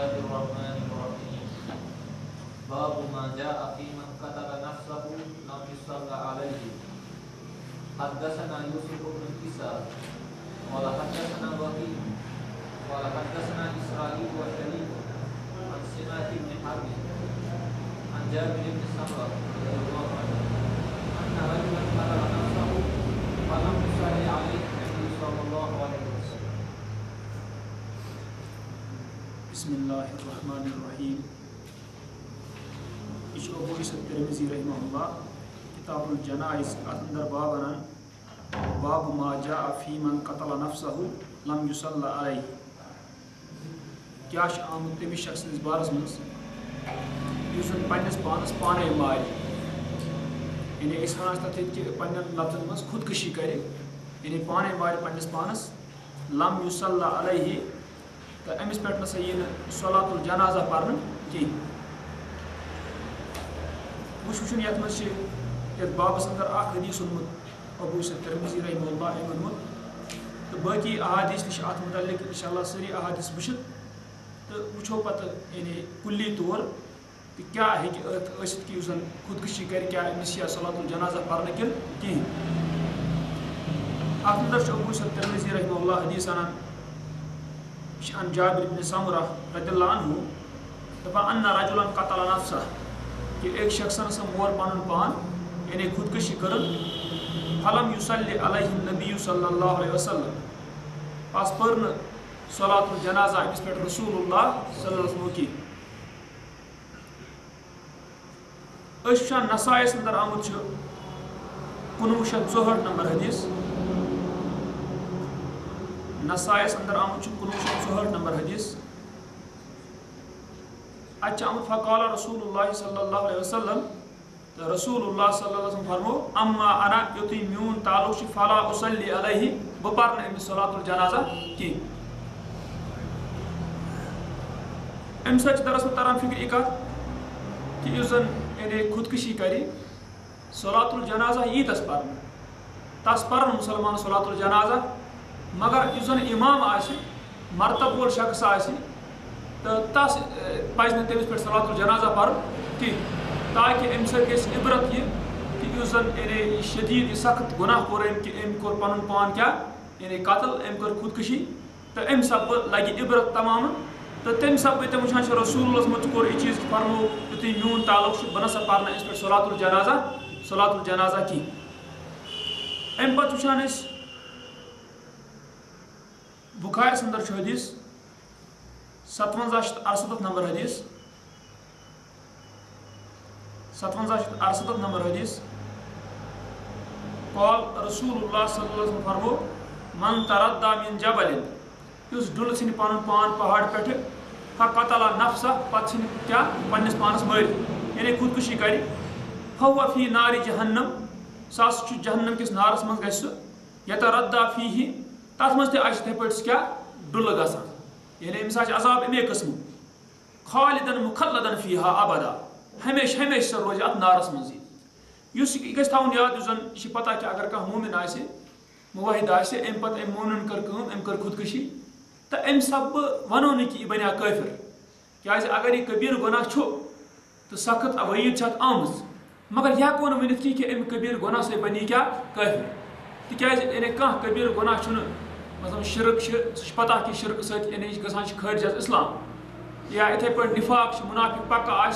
बिस्मिल्लाहिर्रहमानिर्रहीम। बाबु मा जाअ फी मन क़तला नफ्सहु लम युसल्ला अलैहि। हद्दसना यूसुफ इब्न ईसा क़ाल हद्दसना वकी क़ाल हद्दसना इसराईल व शरीक अन सिमाक इब्न हर्ब अन जाबिर इब्न समरा रज़ियल्लाहु अन्हु अन्ना रजुलन क़तला नफ्सहु फलम युसल्ली अलैहि नबी सल्लल्लाहु अलैहि वसल्लम। बिस्मिल्लाहिर्रहमानिर्रहीम। अबू ईसा तिरमिज़ी रहमहुल्लाह किताबुल जनाइज़ अंदर बाब वनान बाब मा जाअ फी मन क़तला नफ्सहु लम युसल्ला अलैहि। क्या आमुत तमिस शख्स इस बारस मज युस पन्नस पानस पाने मार यानी इस वन तथ कि पन्न लफ्जन मज खुदकशी करे यानी पाने मार पन्नस पानस लम युसल्ला अलैहि तो अमिस पे नसा यह सलातुल जनाजा पर्न कहीं वुन ये मज बाबस अंदर हदीस ओनमुत अबू ईसा तिरमिज़ी रहमहुल्लाह ओनमुत तो बाकी अहादीस नी अत मुतल्लिक इंशाअल्लाह सारी अहादीस वुचित तो वो पत यानी कुल्ली तौर तो क्या कि खुदकशी कर क्या अमिस या सलातुल जनाजा पर्न किन कहीं अत अंदर अबू ईसा तिरमिज़ी रहमहुल्लाह हदीस अनान अन जाबिर इब्न समरा रज़ियल्लाहु अन्हु दपा अन्ना रजुलन क़तला नफ्सह कि एक शख्सन से मोर पन पान यानी खुदकशी कर फलम युसल्ली अलैहि नबी सल्लल्लाहु अलैहि वसल्लम पास पर्न सलातुल जनाजा अमिस पे रसूलुल्लाह सल्लल्लाहु अलैहि वसल्लम की नसाइस अंदर आमुत 1964 नंबर हदीस नसाइस अंदर आमुत 1964 नंबर हदीस अच्छा आमुत फ़क़ाल रसूलुल्लाह सल्लल्लाहु अलैहि वसल्लम तो रसूलुल्लाह सल्लल्लाहु अलैहि वसल्लम फरमो अम्मा अना युति म्यून ताल्लुक फला उसल्ली अलैहि बपर्न अमिस सलातुल जनाजा की अम सच दरअसल तरह फिक्र एक कि यानी खुदकशी करे सलातुल जनाजा यी तस पर्न मुसलमान सलातुल जनाजा मगर इमाम आसे मरतब वोल शख्स आसे तो तस पज तमिस पे सलातुल जनाजा पर्न कहीं ताकि अम सत इबरत यह कि यानी शदीद सख्त गुनाह कोर कि अम कोर पन पान क्या यानी कत्ल अम कर खुदकशी तो अम सब लगे इबरत तमाम तो तम सब तम वुचान रसूल कोर यह चीज़ फरमो युति म्यून ताल्लुक बह नसा पर्न इस पे सलातुल जनाजा की अम पे वुचान बुखारिस अंदर हदीस 5768 नंबर हदीस 5768 नंबर हदीस क़ाल रसूलुल्लाह सल्लल्लाहु अलैहि वसल्लम फरमो मन तरद्दा मिन जबलिन युस डुल सिन पन पान पहाड़ पे फ़क़तला नफ्सा पत क्या पन्नस पानस मर यानी खुदकशी कर फहुव फी नारि जहन्नम सह जहन्नम किस नारस मज गि यतरद्दा फीहि तथ मज ते पे क्या डुल गसान यानी अमिस अजाब अमे कस्म खालिदन मुखल्लदन फीहा अबदा हमेश हमेश सह रोज अत नारस मज यह गि थवन याद यह पता कि अगर कह मोमिन आसे मुवाहिद आसे अम पे अम मोमिन कर खुदकशी तो अम सब वनो न कि यह बना काफिर क्या अगर यह कबीर गुनाह तो सख्त वईद आमज मगर यह हको वन कि अम कबीर गुनाह से बनी क्या काफिर तिकाज यानी कह कबीर गुनाह मतलब शिरक पता कि शिरक सत गसान खारिज इस्लाम या इथे पे निफाक मुनाफिक पक्का आन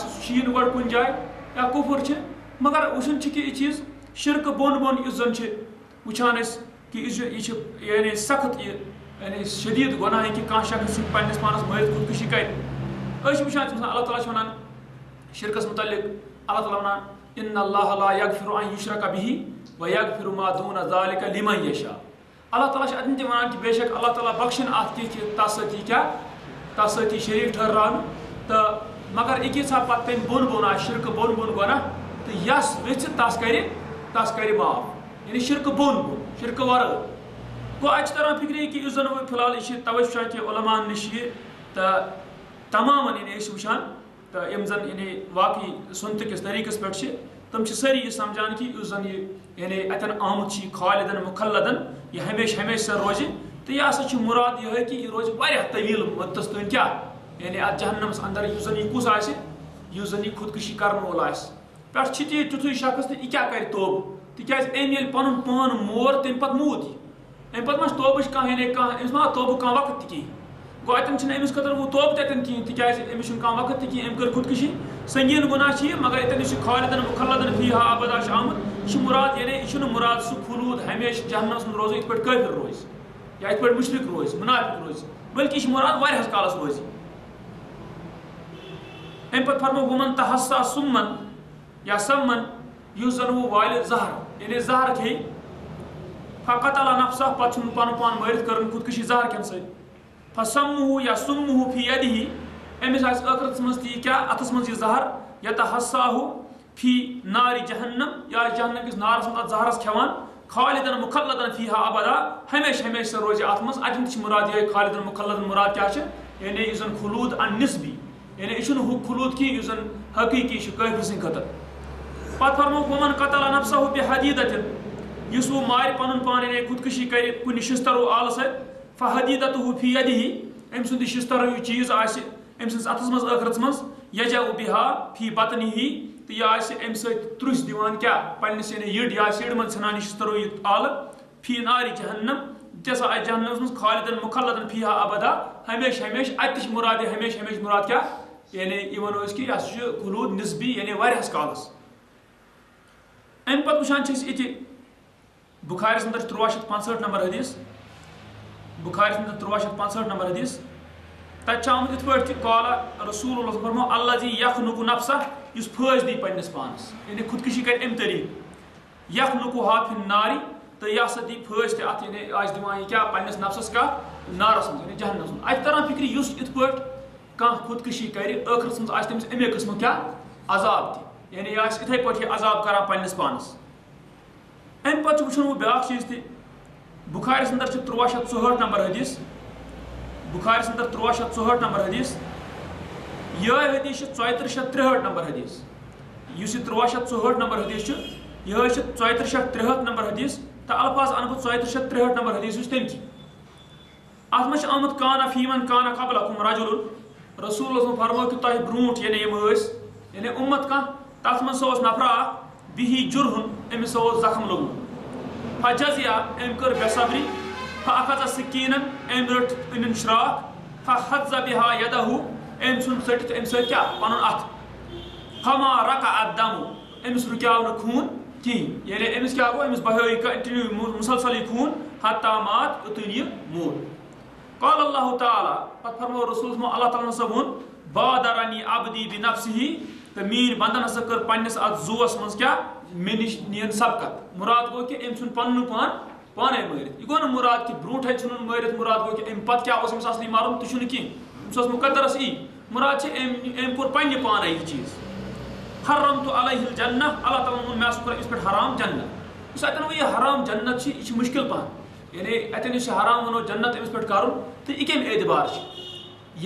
गो कुन जाए या कुफर मगर वुन कि यह चीज़ शिरक बोन बोन इस वुचान कि यह यानी सख्त यानी शदीद गुनाह कि कह शख्स पन्नस पानस मर खुदकशी कर वुचान अल्लाह ताला वनान शिरकस मुतल्लिक अल्लाह ताला वनान इन्नल्लाह ला यगफिरु अन युशरक बिही व यगफिरु मा दून ज़ालिका लिमन यशा। अल्लाह ताला अतन तक वन कि बेशक अल्लाह ताला बख्शन अत तस क्या तस शरीक ठहरान तो मगर एक पे तम बोन बोन आ शिरक बोन बोन गुनाह तो यस वेच तस कर माफ यानी शिरक बोन बोन शिरक वर गो अच्छी तरह फिक्र कि फिलहाल यह तवे कि उलमान नश तो तमाम यानी वुचान तो यम जन यानी वाकई सुनत किस तरीकस पे तम सारी यह समझान कि यानी अतन आमुत खालिदन मुखल्लदन यह हमेश हमेश सह रोज तो यह हसा मुराद यह कि यह रोज तवील मुद्दस तन क्या यानी अत जहन्नमस अंदर युस जन कुस आसि युस जन खुदकुशी करन वोल आसि पे ती तुथु शख्स तो यह क्या कर तोब तिकाज अम पन पान मोर तम पे मूद अम पे तोबच कह यानी अमिस मा तोब कह वक्त कहें गो अतन अमिस खतर वो तोब तन कहें तिकाज अमिस कह वक्त कहें अम कर खुदकुशी संगीन गुनाह मगर अतन खालिदन मुखल्लदन फीहा अबदा आमद यह मुराद यानी यह मुराद सह खुलूद हमेशा जहन्नमस रोज इत पे काफिर रोज या इत पे मुशरिक रोज मुनाफिक रोज बल्कि यह मुराद वारियास कालस रोज अम पे फरमो वमन तहस्सा सुमन या सम्मन युस जन वो वाल जहर यानी जहर खे फ़क़तल नफ्सा पे पन पान मारित कर खुदकुशी जहर खेन सै फसम्मुहु या सुम्मुहु फी यदिही अमिस आखरत मज ती क्या अथस मज यह जहर यतहस्साहु फी नारि जहन्नम या जहन्नम किस नारस मज जहरस खेवान खालिदन मुखल्लदन फीहा अबदा हमेशा हमेशा रोज अत मज अतन मुराद ये खालिदन मुखल्लदन मुराद क्या यानी यह जन खुलूद अन निस्बी यानी यह हु खुलूद की यह जन हकीकी काफिर सिंद खतर पत फरमो वमन कतल नफ्सहु बिहदीदतिन युस वो मार पन पान यानी खुदकुशी कर कुन शिस्तरो आल सै फहदीदतहु फी यदिही अम सुंद शिस्तर चीज आसि अम सिंस अथस मज आखरत मज यजाउ बिहा फी बतनिही तो यह आसि अम सत त्रुस दिवान क्या पन्निस यानी यिड या सिड मन छनान शिस्तरो आल फी नारि जहन्नम तसा आ जहन्नम मज खालिदन मुखल्लदन फीहा अबदा हमेशा हमेशा अतिश मुराद हमेशा हमेशा मुराद क्या यानी यह वनो कि यह खुलूद निस्बी यानी वारियास कालस अम पे वुचान ये बुखारिस अंदर 1365 नंबर हदीस बुखारिस अंदर 1365 नंबर हदीस तत आमुत इत पे काला रसूलुल्लाह फरमो अल्लज़ी यखनुकु नफ्सा युस फस दी पन्निस पानस यानी खुदकुशी कर अम तरीक यखनुकुहा फिन नारी तो यह सा दी फस अत यानी आज दिवान यह क्या पन्निस नफ्सस का नारस मज यानी जहन्नम मज अत तरह फिक्र युस इत पे कह खुदकुशी कर आखिरस मज आस तमिस अमे किस्म क्या अजाब दी यानी यह इथे पे अजाब करा पन्निस पानस अम पे वो ब्या चीज ती बुखारिस अंदर 1364 नंबर हदीस बुखारिस अंदर 1364 नंबर हदीस यह हदीस 3463 नंबर हदीस युस 1364 नंबर हदीस यह 3463 नंबर हदीस तो अल्फाज अन 3463 नंबर हदीस तम की अत मज आमुत काना फीमन काना कबलकुम रजुल रसूल फरमो कि तह ब्रूट यानी यानी उम्मत कह तथ मज नफरा बिही जुरहुन अमिस जख्म लोग फजजिया अम कर बेसब्री फअखज़ सकीनन अम रट इन श्राख फहज़ बिहा यदहु अम सुन सटित अम सत क्या पन अथ फमा रका अदमु अमिस रुक्याव न खून कहें यानी अमिस क्या गो अमिस बह कंटिन्यू मुसलसल खून हत्ता मात उतन यह मोल क़ाल अल्लाह ताला पत फरमो रसूल अल्लाह ताला से वोन बादरनी अब्दी बिनफ्सिही तो मीन बंदन हसा कर पन्निस अत जोस मज क्या मे निश नीन सबकत मुराद गो कि अम पन्न पान पाने मारित यह गो न मुराद कि ब्रूट नुन मारित मुराद गो कि अम पत क्या अमिस असली मारुन तुम कहें मुकदरस यी मुराद अम कोर पन्ने पान यह चीज हरम तो अलैहिल जन्नह अल्लाह ताला वोन मे कर इस पे हराम जन्नत इस अतन यह हराम जन्नत यह मुश्किल पान यानी अतन इस हराम वनो जन्नत अमिस पे कर तो यह कम एतबार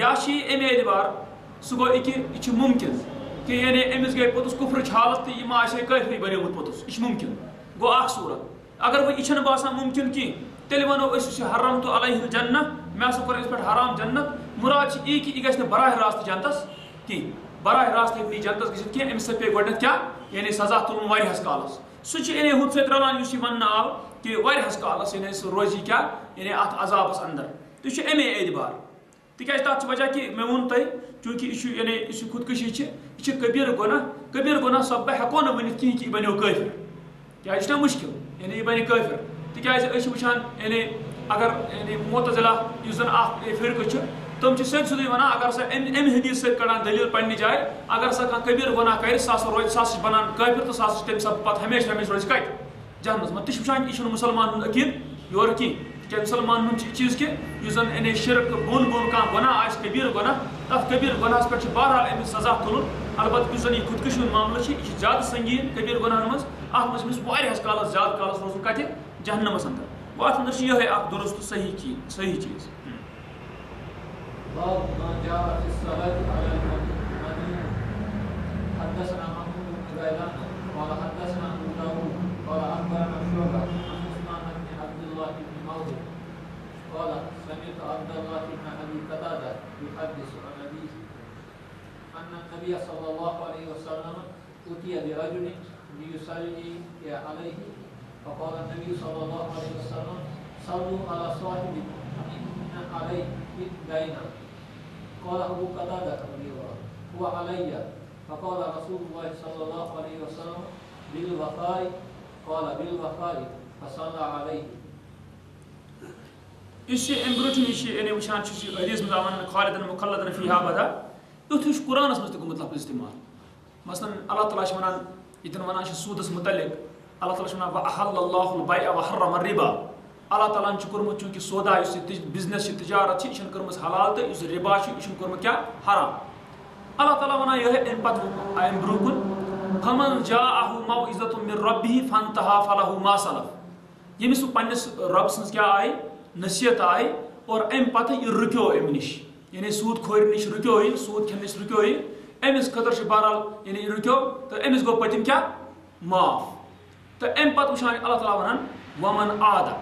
या अमे एतबार सह गो यह मुमकिन कि यानी अमिस गई पोतुस कुफ्रच हालत तो यह आसे काफरी बनेमुत पोतुस यह मुमकिन गो अख सूरत अगर वह यह बासान मुमकिन कहें तेल वनो हरम तो अलैहिल जन्नह मे कर इस पे हराम जन्नत मुराद यह कि यह गि बराह रास्त जन्नतस कहें बराह रास्त हे जन्नतस गि कह अमिस पे गोड क्या यानी सजा तुलन वारियास कालस सह यानी हुत सत रलान वन आव कि वारियास कालस यानी रोजी क्या यानी अत अजाबस अंदर तो यह अमे एतबार तिकाज तथ वजह कि मे वोन तह चूंकि यानी खुदकुशी यह कबीर गुनाह सब बह हेको न वन कहें कि यह बनो काफिर क्या मुश्किल यानी यह बन काफिर तिकाज वुचान यानी अगर यानी मोतजिला जन फिरक तम सद सुद वन अगर सा अम हदीस सत कड़ान दलील पन्ने जाए अगर सा कह कबीर गुनाह कर रोज सा बनान काफिर तो सा तम सब पे हमेशा हमेशा रोज कत जहनस मत तुचान यह मुसलमान अकीद योर कहें क्या मुसलमान चीज कि जन यानी शिरक बोन बोन कह गुनाह आ कबीर गुनाह तथ कबीर गुनाहस पे बहरहाल अमिस सजा तुलन अलबत् जन यह खुदकुशी मामल यह ज्यादा संगीन कबीर गुनाहन मज अत मज वारियास कालस ज्यादा कालस रोजन कत जहन्नमस अंदर वो अत अंदर यह दुरुस्त सही चीज قال سمعت عبد الله بن ابي قتاده يحدث عن أبيه أن النبي صلى الله عليه وسلم أتي برجل ليصلي عليه فقال النبي صلى الله عليه وسلم صلوا على صاحبكم إن عليه دينا قال أبو قتادة رضي الله هو علي فقال رسول الله صلى الله عليه وسلم بالوفاء قال بالوفاء فصلى عليه. इस एम्ब्रोचन यानी वुचान हदीस में दावन खालिदन मुखल्लदन फीहा बदा युथ कुरानस मज गुमत लफ्ज इस्तेमाल मसलन अल्लाह ताला वनान इतन वनान सूदस मुतल्लिक अल्लाह ताला वनान वअहल्लल्लाहुल बैअ व हर्रम रिबा अल्लाह ताला कोरमुत चूंकि सौदा बिजनेस तिजारत यह कर्मस हलाल तो इस रिबा यह कोरमुत क्या हराम अल्लाह ताला वनान यह अम पत अम ब्रुकुन फमन जाअहु मौइज़तुम मिन रब्बिहि फंतहा फलहु मा सलफ यमिस पन्निस रब सन्स क्या आए नसीहत आए और अम पत यह रुक्यो अम निश यानी सूद खोर निश रुक्यो सूद खेन निश रुक्यो अमिस खतर बहरहाल यानी रुक्यो तो अमिस गो पतिम क्या माफ तो अम पत वुचान अल्लाह ताला वनान वमन आदा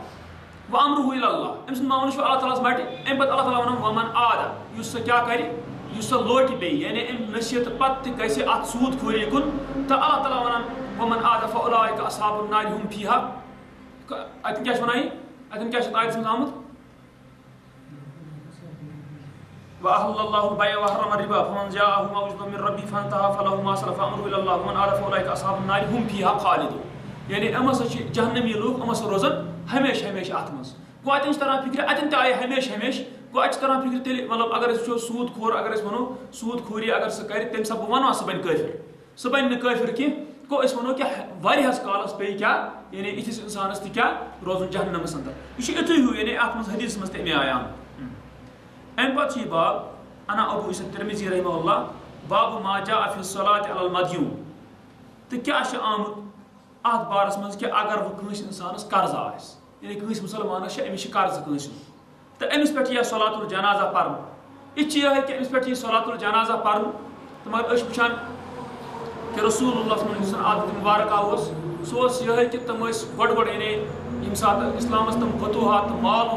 व अमरुहु इलल्लाह अमिस मामूल अल्लाह ताला बैठे अम पत अल्लाह ताला वनान वमन आदा युस क्या करे युस लोट बे यानी अम नसीहत पत गसे अत सूद खोर कुन तो अल्लाह ताला वनान वमन आदा फउलाइका अस्हाबुन नार हुम फीहा अतन क्या वनाई अतन क्या आयत में आमुत वअहल्लल्लाहुल बैअ व हर्रम रिबा फमन जाअहु मौइज़तुम मिन रब्बिहि फंतहा फलहु मा सलफ अमरुहु इलल्लाह वमन आदा फउलाइका अस्हाबुन नार हुम फीहा खालिदून यानी अमस जहन्नमी लोग अमस रोजन हमेशा हमेशा अत मज गो अतन तरह फिक्र अतन आए हमेशा हमेशा गो अत तरह फिक्र तेल मतलब अगर सूद खोर अगर वनो सूद खोरी अगर सह कर तम सब वनो सह बन काफिर सह बन काफिर कि गो वनो कि वारियास कालस पे क्या यानी इथिस इंसानस क्या रोजन जहन्नमस अंदर यह युथु हूँ यानी अत मज हदीस मज तमे आयाम अम पत बाब अना अबू इस तिरमिज़ी रहमहुल्लाह बाबु मा जाअ फी सलाति अलल मदयून तो क्या आमुत अत बारस मज कि अगर वह कंस इंसानस कर्ज आस यानी कंस मुसलमानस अमिस कर्ज कंस तो अमिस पे यह सलातुल जनाजा पर्न यह कि अमिस पे सलातुल जनाजा पर्न तो मगर वुचान कि रसूलुल्लाह आदत मुबारक सह यह कि तम गो गो यानी यम सात इस्लामस तम फतूहात माल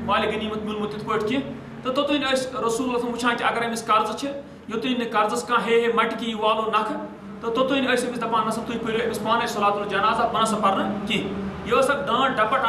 माल गनीमत मिलमुत इत पे तो तोतन रसूल वुचान कि अगर अमिस कर्ज योतन कर्जस कह हे मटकी वालो नख तो तोतन अमिस दपान नसा तुम पो अमिस पाने सलातुल जनाजा बन सा पर्न कह यह डांट डपट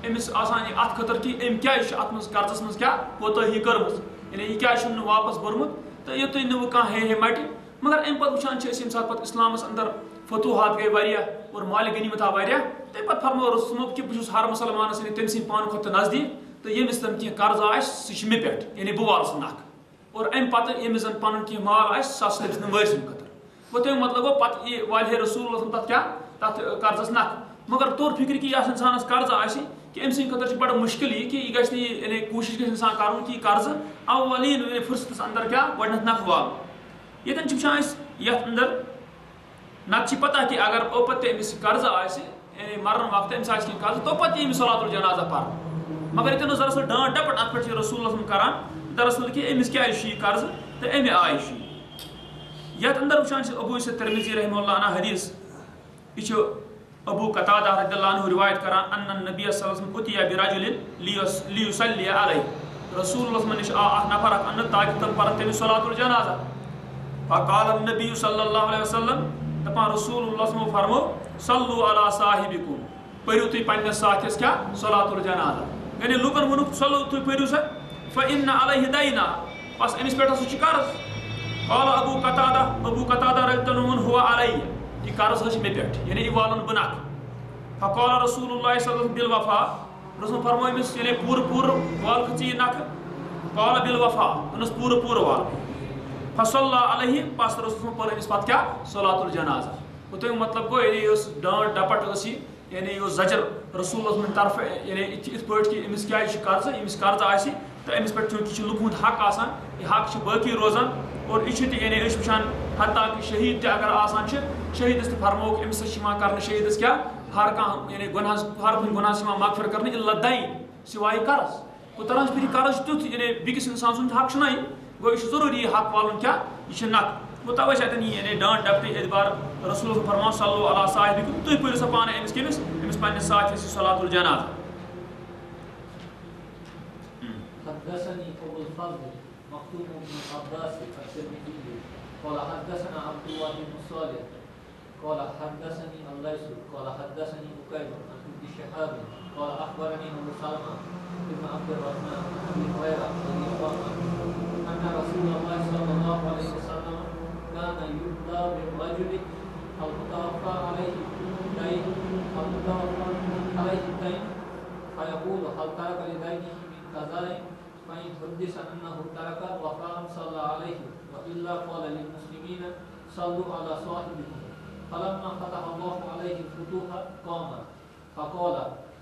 अमिस अत खतर कि अम क्या अत मज कर्जस मज क्या कोताही कर्म यानी यह क्या वापस बरमुत तो योतन नुह कह हे मटि मगर अम पे वुचान यम सात पे इस्लामस अंदर फतूहात गई वारियाह और माल गनीमत आव वारियाह तम पे फरमो रसूल कि बहुत हर मुसलमानस यानी तम पान खुद नजदीक तो यमिस तम कह कर्ज आह मे पे यानी बह वाल नख और अम पे यमिस जन पन कह माल आह सह तमिस वारिसन खतर गो तमें मतलब गो पे वाले रसूल तथ क्या तथ कर्जस नख मगर तोर फिक्र कि यह इंसानस कर्ज आह कि अम सद खतर बड़ मुश्किल यह कि यह गि यानी कोशिश इंसान कर कि कर्ज अवलीन फुर्सतस अंदर क्या गो नख वाल यतन ये अंदर नत पता कि अगर ओपत अमिस कर्ज आह यानी मरन वक्त अमिस आह कर्ज तो पे यमिस सलातुल जनाजा पर मगर ये दरअसल डांट डपट अत पे रसूल करान दरअसल कि अमिस क्या कर्ज तो अमे आय ये अंदर वुचान अबू इस तिरमिज़ी रहमहुल्लाह अना हदीस यह अबू कतादा रज़ियल्लाहु अन्हु रिवायत करान अन्न नबी सल्लल्लाहु अलैहि वसल्लम उतिया बिरजुलिन लियुसल्ली अलैहि रसूल निश नफर अन्न ताकि तम पर तमिस सलातुल जनाजा फक़ाल नबी सल्लल्लाहु अलैहि वसल्लम दपान रसूल फरमो सल्लु अला साहिबिकुम पढ़ो तुम पे साथिस क्या सलातुल जनाजा यानी लुकन वोन सलो तुम पढ़ो सा फ़इन्न अलैहि दैना बस अमिस पे कर्ज क़ाल अबू कतादा रज़ियल्लाहु अन्हु हुवा अलैहि यह कर्ज मे पे यानी यह वालन बह नख फ़क़ाल रसूलुल्लाह सल्लल्लाहु अलैहि वसल्लम बिल वफ़ा रसूल फरमो अमिस यानी पूर वाल खच नख क़ाल बिल वफ़ा दोनस पूर वाल फसल्ला अलैहि बस रसूल पर अमिस पे क्या सलातुल जनाजा गो तमें मतलब गो यानी डांट डपट यानी यह जजर रसूल तरफ यानी इत पे कि अमिस क्या कर्ज यमिस कर्ज आह तो अमिस पे चूंकि लुक हुंद हक आसान यह हक बाकी रोजान और यह यानी वुचान हत्ता कि शहीद अगर आसान शहीदस फरमो अमिस कर शहीदस क्या हर कह यानी गुनाह हर कुछ गुनाह मगफर कर इल्ला दैन सिवाय कर्ज गो तरह फिर कर्ज तुथ यानी बिकिस इंसान सुंद हक ना गो यह जरूरी हक वालन क्या यह नक गो तवे अतन यानी डांट डपट एतबार रसूल फरमा सल्लु अला साहिबिकुम तुम पढ़ो सा पाने अमिस कमिस अमिस पे साथिस सलातुल जनाजा हदसनी अबुल फज़ल مكتوم بن عباس الترمذي قال حدثنا عبد الله بن صالح قال حدثني الليث قال حدثني بكير عن ابن شهاب قال اخبرني ابو سلمة بن عبد الرحمن عن ابي هريره رضي الله عنه ان رسول الله صلى الله عليه وسلم كان يؤتى بالرجل المتوفى عليه الدين فيقول هل ترك لدينه من قضاء فإن حدث أنه ترك وفاء صلى عليه وإلا قال للمسلمين صلوا على صاحبكم فلما فتح الله عليه الفتوح قام فقال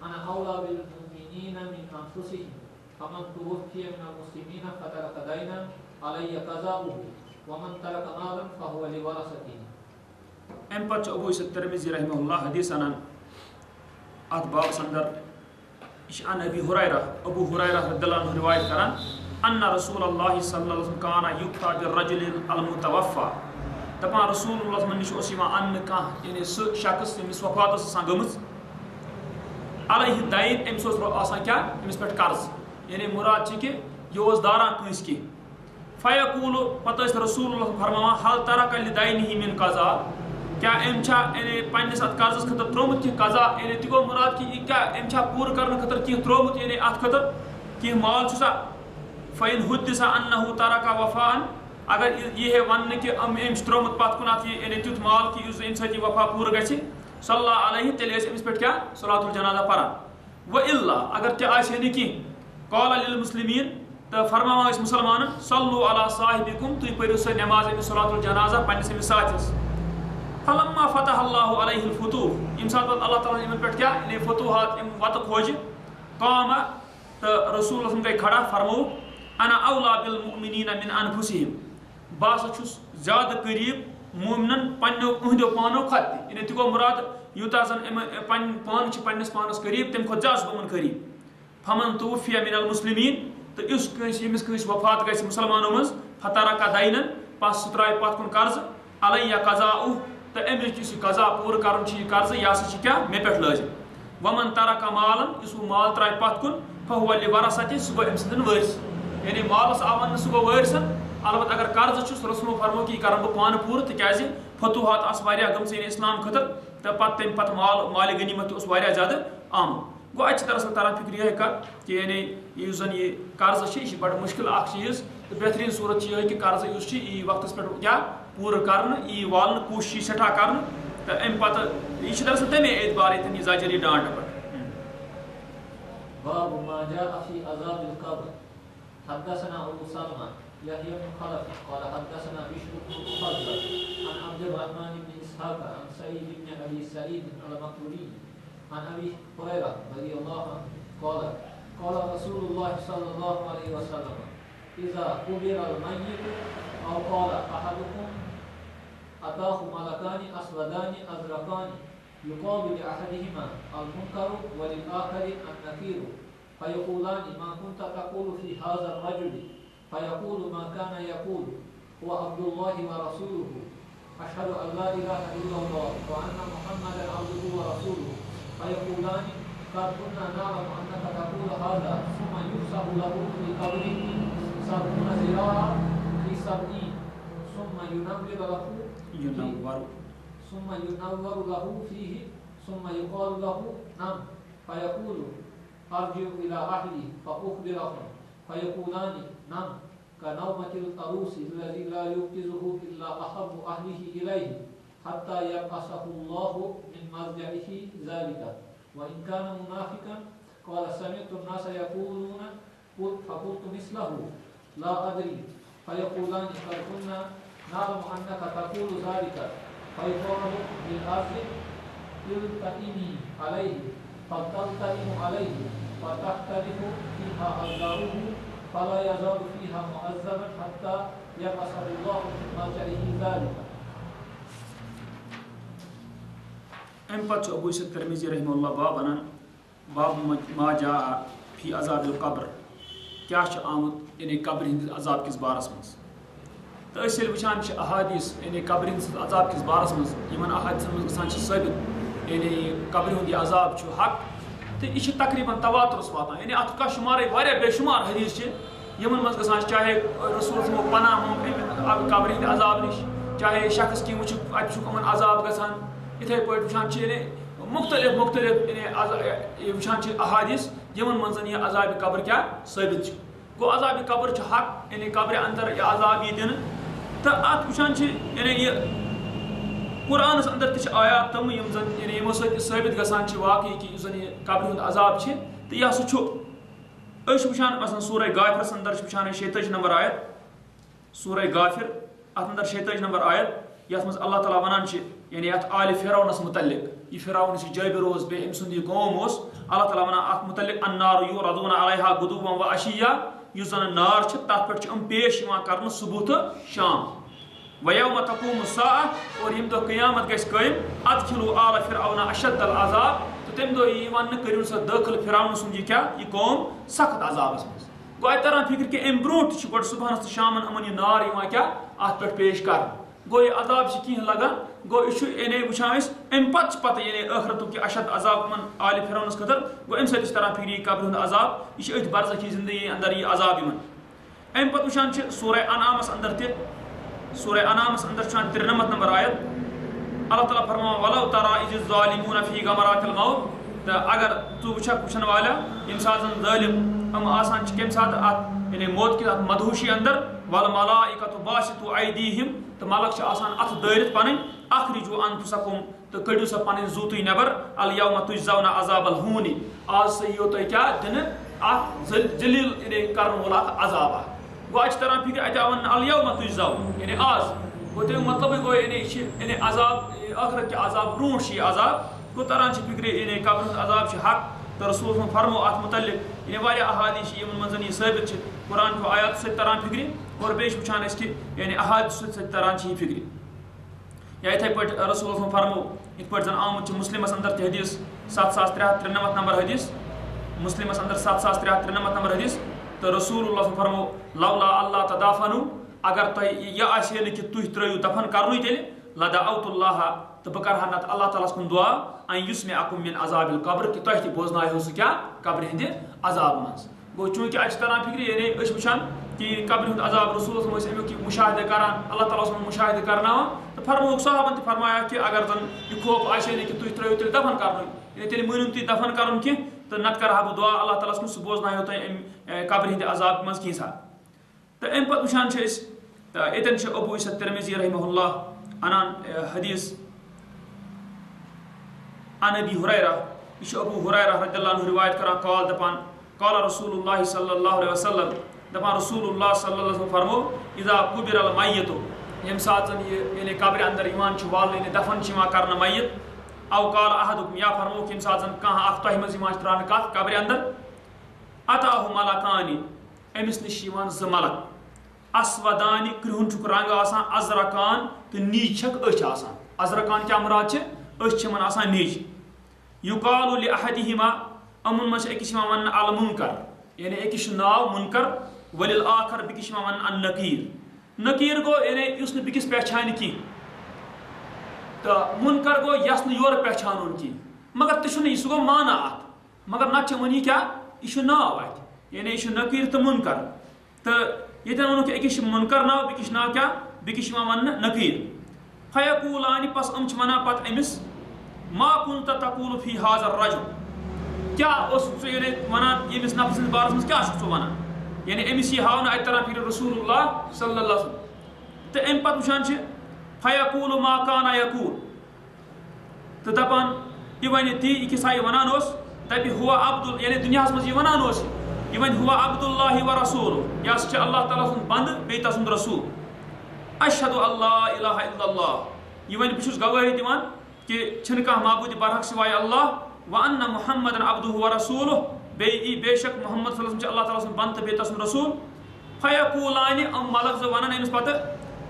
أنا أولى بالمؤمنين من أنفسهم فمن توفي من المسلمين فترك دينا علي قضاؤه ومن ترك مالا فهو لورثته. أم پتہ ابو یوسف ترمذی رحمہ اللہ حدیث انان ات باب سندر عن ابي هريره ابو هريره رضي الله عنه روایت کران ان رسول الله صلی اللہ علیہ وسلم کان یقتا بالرجل المتوفى دپان رسول اللہ صلی اللہ علیہ وسلم نش اوس یوان ان کان یعنی سہ شخص یمس وفات ٲس آسان گٔمٕژ علیہ دین أمس اوس آسان کیا أمس پٮ۪ٹھ قرض یعنی مراد چھِ کہِ یہِ اوس داران کٲنٛسہِ کینٛہہ فیقول پتہٕ ٲسۍ رسول اللہ فرماوان حل ترک لدینہ من قضا کیا أمۍ چھا یعنی پننِس اتھ قرضس خٲطرٕ ترٛوومُت کینٛہہ قضا یعنی تہِ گوٚو مُراد کہِ یہِ کیٛاہ أمۍ چھا پوٗرٕ کرنہٕ خٲطرٕ کینٛہہ ترٛوومُت یعنی اتھ خٲطرٕ کینٛہہ مال چھُسا فإن حدث أنه ترك وفاء اگر یہِ ہے وننہٕ کہِ أمۍ چھُ ترٛوومُت پتھ کُن اتھ یعنی تیُتھ مال کہِ یُس ییٚمہِ سۭتۍ یہِ وفا پوٗرٕ گژھِ صلی علیہ تیٚلہِ ٲسۍ أمِس پٮ۪ٹھ کیٛاہ صلاتُ الجنازہ پران وإلا اگر تہِ آسہِ ہے نہٕ کینٛہہ قال للمسلمین تہٕ فرماوان ٲسۍ مُسلمانن صلوا علی صاحبکم تُہۍ پٔرِو سۄ نٮ۪ماز أمِس صلاتُ الجنازہ پننِس أمِس ساتھِس فلما فتح الله عليه الفتوح ییٚمہِ ساتہٕ پتہٕ اللہ تعالیٰ یِمن پٮ۪ٹھ کیٛاہ یعنی فتوحات یِم وتہٕ کھوجہِ قام تہٕ رسول اللہ گٔے کھڑا فرمووُکھ انا اولا بالمؤمنین من انفسہم بہٕ ہسا چھُس زیادٕ قریٖب مومنن پننیو پانو کھۄتہٕ تہِ یعنی تہِ گوٚو مُراد یوٗتاہ زن پنٕنۍ پانہٕ چھِ پننِس پانس قریٖب تمہِ کھۄتہٕ زیادٕ چھُس بہٕ یِمن قریٖب فمن توفی من المسلمین تہٕ ییٚمِس کٲنٛسہِ وفات گژھِ مُسلمانو منٛز فترک دینن پتہٕ سُہ ترٛایہِ پتھ کُن قرض علیہ قضاؤہ تہٕ أمِس یُس یہِ قضا پوٗرٕ کرُن چھُ یہِ قرضہٕ یہِ ہسا چھُ کیٛاہ مےٚ پٮ۪ٹھ لٲزِم ومن ترک مالن یُس وۄنۍ مال ترٛایہِ پتھ کُن فہو لورثته سُہ گوٚو أمۍ سٕنٛدٮ۪ن وٲرثن یعنی مالس آو وننہٕ سُہ گوٚو وٲرثن البتہ اگر قرض چھُس رسولو فرمو کہِ یہِ کرن بہٕ پانہٕ پوٗرٕ تِکیٛازِ فتوحات آسہٕ واریاہ گٔمژٕ یعنی اسلام خٲطرٕ تہٕ پتہٕ تمہِ پتہٕ مالہِ غنیٖمت تہِ اوس واریاہ زیادٕ آمُت گوٚو اَتہِ چھِ دراصل تران فِکرِ یِہے کتھ کہِ یعنی یُس زن یہِ قرضہٕ چھِ یہِ چھِ بڑٕ مُشکِل اکھ چیٖز تہٕ بہتریٖن صوٗرت چھِ یِہے کہِ قرضہٕ یُس چھُ یہِ یی وقتس پٮ۪ٹھ کیٛاہ پوٗرٕ کرنہٕ یی والنہٕ کوٗشِش یی سٮ۪ٹھاہ کرنہٕ تہٕ اَمہِ پتہٕ یہِ چھِ دراصل تمے اعتبار ییٚتٮ۪ن یہِ زجر ڈانٹہٕ پٮ۪ٹھ باب ما جاء في عذاب القبر حدثنا ابو سلمة يحيى بن خلف قال حدثنا بشر بن مفضل عن عبد الرحمن بن اسحاق عن سعيد بن ابي سعيد المقبوري عن ابي هريره رضي الله عنه قال قال رسول الله صلى الله عليه وسلم اذا قبر الميت او قال احدكم اتاه ملكان اسودان ازرقان يقال لأحدهما المنكر وللآخر النكير فيقولان ما كنت تقول في هذا الرجل فيقول ما كان يقول هو عبد الله ورسوله أشهد أن لا إله إلا الله وأن محمدا عبده ورسوله فيقولان قد كنا نعلم أنك تقول هذا ثم يفسح له في قبره 70 ذراعا في 70 ثم ينور له فيه ثم يقال له نم فيقول ارجع الى اهلي فاخبرهم فيقولان نم كنومة العروس الذي لا يوقظه الا احب اهله اليه حتى يبعثه الله من مرجعه ذلك وان كان منافقا قال سمعت الناس يقولون فقلت مثله لا ادري فيقولان قد كنا نعلم انك تقول ذلك فيقال بالأرض التئمي عليه فتلتئم عليه فتختلف فيها أضلاعه فلا يزال فيها معذبا حتى يبعثه الله من مرجعه ذلك. أم پتہٕ ابو یوسف ترمذی رحمہ اللہ باب انان باب ما جاء فی عذاب القبر کیٛاہ چھُ آمُت یعنی قبرِ ہٕنٛدِس عذاب کِس بارس منٛز تہٕ أسۍ ییٚلہِ وٕچھان چھِ احادیث یعنی قبرِ ہٕنٛدِس عذاب کِس بارس منٛز یِمن احادیثن منٛز گژھان چھِ ثٲبت یعنی قبرِ ہُنٛد یہِ عذاب چھُ حق تہٕ یہِ چھِ تقریٖباً تواترس واتان یعنی اتھ کا شُمارے واریاہ بے شُمار حدیث چھِ यमन मज गसान चाहे रसूल समो पनाह कब्र हिंद अजाब निश चाहे शख्स की वुच अमन अजाब गसान इथे पे वुचान मुख्तलिफ वुचान अहादीस यमन मज यह अजाब कब्र क्या साबित गो अजाब कब्र हक यानी कब्र अंदर अजाब यह दिन तो अत वुचान यानी यह कुरान अंदर ति आयात तम यम जन यानी यमो साबित गसान वाकई कि जन यह कब्र हुंद अजाब तो यह सो वुचान मसलन सूरह गाफिर अंदर वुचान 46 नंबर आयत सूरह गाफिर अत अंदर 46 नंबर आयत यथ मज अल्लाह ताला वनान यानी अत आल फिरौनस मुतल्लिक यह फिरौन जैबिर बे अम सुंद कौम अल्लाह ताला वनान अत मुतल्लिक अन्नार युरदून अलैहा गुदुवन व अशिया युस जन नार तथ पे पेश कर सुबह तो शाम वयौम तकूम साअ और यम दो क़यामत गस कायम अदखिलू आल फिरऔन अशद्दल अज़ाब तो तम दो वन करियो सा दाखिल फिरौन सुंद क्या यह कौम सख्त अजाबस मज गो तरह फिक्र कि अम ब्रोट गो सुबह तो शाम अमन यह नार क्या अत पे पेश कर गो यह अजाब कह लगान गो यह वुचान अम पत यानी आखरत कि अशद अजाब अमन आल फिरौनस खतर गो अम सत तरह फिक्र यह कब्र हुंद अजाब यह अथ बरज़खी जिंदगी अंदर यह अजाब यमन अम पत वुचान सूरह अनामस अंदर सूरह अनामस अंदर 93 नंबर आयत अल्लाह ताला फरमावा वलौ तरा इज़ ज़ालिमून फी गमरातिल मौत तो अगर तू वुचन वाला यम सात ज़ालिम हम आसान कम सात यानी मौत की मदहोशी अंदर वल मलाइकतु बासितु ऐदीहिम तो मलक आसान अथ दारित पन अखरिजू अनफुसकुम तो कड़ियो सा पन जू तुम नबर अल यौम तुजज़ौना अज़ाबल हूनी आज से यो तो क्या दिन जलील करने वाला अजाब गो अच्छी तरह फिक्र अत वन अल यौम तुजज़ौ यानी आज गो तक मतलब गो यानी अजाब आखिरत के अजाब ब्रोट अजाब गो तरह फिक्र यानी कब्र अजाब हक तो रसूल फरमो अत मुतल्लिक यानी वारिया अहादीस यमन मजन यह साबित कुरान को आयात से तरह फिक्र और बेश वुचान कि यानी अहादीस से तरह फिक्र या इथे पे रसूल फरमो इत पे जन आमुत मुस्लिमस अंदर हदीस 7393 नंबर हदीस मुस्लिमस अंदर 7393 नंबर हदीस तो रसूलुल्लाह फरमो लौला अल्लाह तदाफनु अगर तुम यह आशे कि तुम त्रो दफन करनु तेल लदअउतुल्लाह तो बह कर नत अल्लाह ताला कुन दुआ अन युस्मे अकुम मिन अजाबिल कब्र कि तुम तह बोजनायो सह क्या कब्र हिंद अजाब मज गो चूंकि अच्छी तरह फिक्र यानी वुचान कि कब्र हुंद अजाब रसूल अमुक मुशाहिद करान अल्लाह ताला मुशाहिद करना तो फरमोक साहबन फरमाया कि अगर जन यह खौफ आशे कि तुम त्रो तेल दफन करनु यानी तेल मनु तुम दफन कर तो नत कर बह दुआ अल्लाह ताला कुन सह बोजनायो तुम कब्र हिंद अजाब मज कह तो अम पे वुचान यतन अबू इसा तिरमिज़ी रहमहुल्लाह अनान हदीस अन अबी हुरैरा यह अबू हुरैरा रज़ियल्लाहु अन्हु रिवायत करान काल दपान काल रसूलुल्लाह सल्लल्लाहु अलैहि वसल्लम दपान रसूलुल्लाह सल्लल्लाहु अलैहि वसल्लम फरमो इज़ा कुबिरल मय्यत यम सात यानी कब्र अंदर ईमान वाल यानी दफन कर मय्यत अव काल अहदुकुम या फरमो कि सात कह तह मज त्रान कत कब्र अंदर अताहु मलकानी अमिस निश ज मलक अस्वदानी क्रिहुन रंग अजरकान तो नीच अजरकान क्या मुराद अन नीच युकालु लिअहदिहिमा अमुन मज अकिस वन अल मुनकर यानी अकिस नाव मुनकर वलिल आखर बिकिस वन अन नकीर नकीर गो यानी युस न बिकिस पहचान की तो मुनकर गो यस न योर पहचान की मगर तह सह गो माना अत मगर नत वन क्या यह नाव अत यानी यह नकीर तो मुनकर तो ये वो कि अकिस मुनकर नाव बिकिस नाव क्या बिकिस वन नकीर फयकूलान पस अम वन पत अमिस मा कुंत तकूल फी हाज़र रजुल क्या यानी वनान यमिस नफ्स बारस मज क्या वन यानी अमिस यह हावन अत तरह फिर रसूलुल्लाह सल्लल्लाहु अलैहि वसल्लम तो अम पे वुचान फयकूल मा काना यकूल तो दपान यह वन ती किसा यह वनान दप हुआ अब्दुल यानी दुनिया मज यह वनान यह वन हुआ अब्दुल्लाहि व रसूलुहु यह अल्लाह ताला सुंद बंद बे तसुंद रसूल अशहदु अल्ला इलाहा इल्लल्लाह यह वन बह गवाही दिवान कि छन कह माबूद बरहक सिवाय अल्लाह व अन्न मुहम्मदन अब्दुहु व रसूलुहु बेशक मोहम्मद सल्लल्लाहु अलैहि वसल्लम अल्लाह ताला सुंद बंद बे तसुंद रसूल फयकूलान मलक वनान अमिस पत